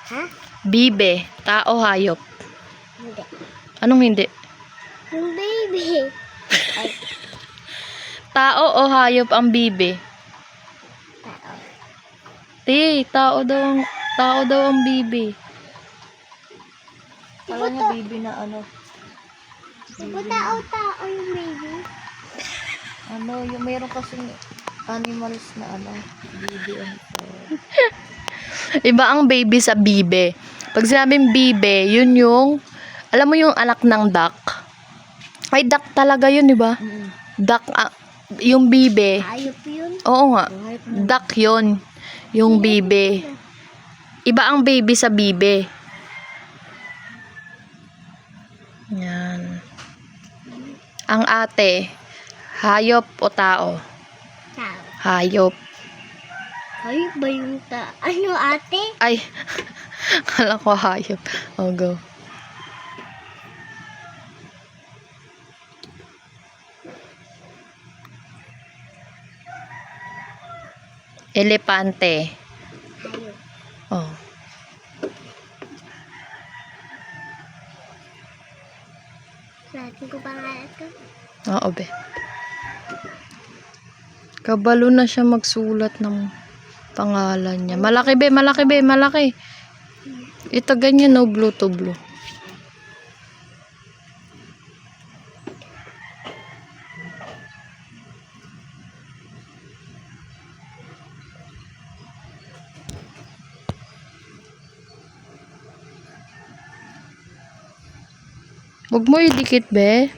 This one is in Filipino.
Ha? Bibe. Tao, hayop. Hindi. Anong hindi? Yung baby. Ay, Tao o hayop ang bibe? tao. Tao daw ang bibe. Kala Diba niya bibe na ano? Diba tao yung baby? Ano, yung mayroon kasing animals na ano, bibe ang Iba ang baby sa bibe. Pag sinabing bibe, yun yung, alam mo yung anak ng duck? Ay, duck talaga yun, di ba? Duck, yung bibe. Hayop yun. Oo nga. Duck yun. Yung bibe. Iba ang baby sa bibe. Yan. Ang ate, hayop o tao? Tao. Hayop. Hayop ba yung ano ate? Ay, kala ko hayop. Oh, go. Elepante. Hayop. Oh. Natin ko pangalan ko. Oo, be. Kabalo na siya magsulat ng pangalan niya. Malaki, be. Malaki, be. Malaki. Ito ganyan, no? Blue to blue. Huwag mo idikit, be.